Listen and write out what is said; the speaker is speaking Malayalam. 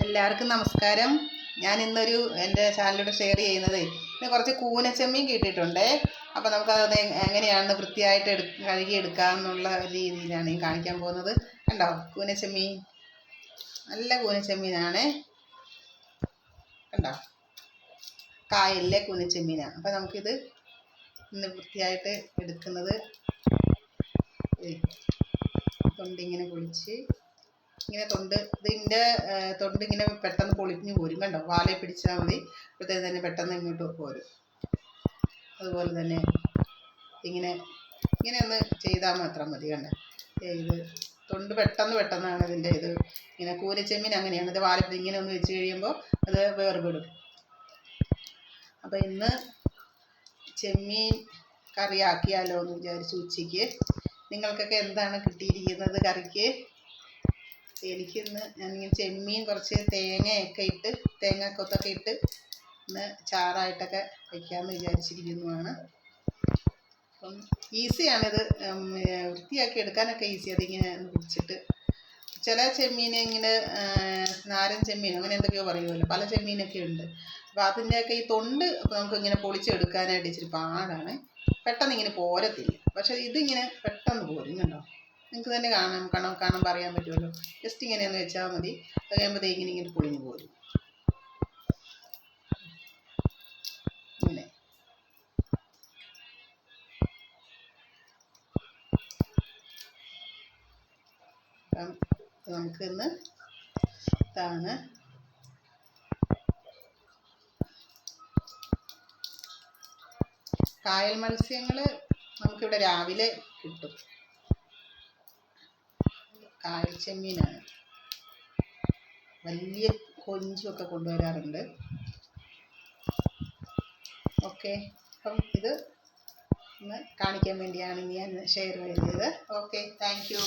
എല്ലാവർക്കും നമസ്കാരം. ഞാൻ ഇന്നൊരു എൻ്റെ ചാനലിലൂടെ ഷെയർ ചെയ്യുന്നത് ഇന്ന് കുറച്ച് കൂനച്ചെമ്മീൻ കിട്ടിയിട്ടുണ്ടേ. അപ്പോൾ നമുക്കത് എങ്ങനെയാണെന്ന് വൃത്തിയായിട്ട് കഴുകി എടുക്കാമെന്നുള്ള രീതിയിലാണ് ഈ കാണിക്കാൻ പോകുന്നത്. കണ്ടോ, കൂനച്ചെമ്മീൻ നല്ല കൂനച്ചെമ്മീനാണ്. കണ്ടോ, കായലിലെ കൂനച്ചെമ്മീനാണ്. അപ്പോൾ നമുക്കിത് ഇന്ന് വൃത്തിയായിട്ട് എടുക്കുന്നത് തൊണ്ടിങ്ങനെ പൊളിച്ച് ഇങ്ങനെ ഇതിൻ്റെ തൊണ്ട് ഇങ്ങനെ പെട്ടെന്ന് പൊളിഞ്ഞു പോരും. കണ്ടോ, വാലയെ പിടിച്ചാൽ മതി, അപ്പോഴത്തേന് തന്നെ പെട്ടെന്ന് ഇങ്ങോട്ട് പോരും. അതുപോലെ തന്നെ ഇങ്ങനെ ഒന്ന് ചെയ്താൽ മാത്രം മതി. കണ്ടോ, ഇത് തൊണ്ട് പെട്ടെന്നാണ് ഇതിൻ്റെ ഇത്. ഇങ്ങനെ കൂനച്ചെമ്മീൻ അങ്ങനെയാണ്, ഇത് വാലപ്പിടി ഇങ്ങനെ ഒന്ന് വെച്ച് കഴിയുമ്പോൾ അത് വേർപെടും. അപ്പോൾ ഇന്ന് ചെമ്മീൻ കറിയാക്കിയാലോ എന്ന് വിചാരിച്ചു ഉച്ചയ്ക്ക്. നിങ്ങൾക്കൊക്കെ എന്താണ് കിട്ടിയിരിക്കുന്നത് കറിക്ക്? എനിക്കിന്ന് ഞാനിങ്ങനെ ചെമ്മീൻ കുറച്ച് തേങ്ങാക്കൊത്തൊക്കെ ഇട്ട് ഇന്ന് ചാറായിട്ടൊക്കെ വയ്ക്കാമെന്ന് വിചാരിച്ചിരിക്കുന്നതാണ്. അപ്പം ഈസിയാണിത്, വൃത്തിയാക്കി എടുക്കാനൊക്കെ ഈസി. അതിങ്ങനെ പിടിച്ചിട്ട് ചില ചെമ്മീൻ ഇങ്ങനെ നാരൻ ചെമ്മീൻ അങ്ങനെ എന്തൊക്കെയോ പറയുമല്ലോ, പല ചെമ്മീനൊക്കെ ഉണ്ട്. അപ്പോൾ അതിൻ്റെയൊക്കെ ഈ തൊണ്ട് നമുക്കിങ്ങനെ പൊളിച്ചെടുക്കാനായിട്ട് ഇച്ചിരി പാടാണ്. പെട്ടെന്ന് ഇങ്ങനെ പോരത്തില്ല. പക്ഷേ ഇതിങ്ങനെ പെട്ടെന്ന് പോരും. കണ്ടോ, നിങ്ങൾക്ക് തന്നെ കാണാൻ പറയാൻ പറ്റുമല്ലോ. ജസ്റ്റ് ഇങ്ങനെയൊന്ന് വെച്ചാൽ മതി. അത് കഴിയുമ്പോൾ ഇങ്ങനെ പൊളിഞ്ഞു പോരും. ഇങ്ങനെ അപ്പം നമുക്കിന്ന് ഇതാണ് കായൽ മത്സ്യങ്ങൾ നമുക്കിവിടെ രാവിലെ കിട്ടും. കായൽ ചെമ്മീനാണ്, വലിയ കൊഞ്ചുമൊക്കെ കൊണ്ടുവരാറുണ്ട്. ഓക്കെ, അപ്പം ഇത് ഒന്ന് കാണിക്കാൻ വേണ്ടിയാണ് ഞാൻ ഷെയർ ചെയ്തത്. Okay, thank you.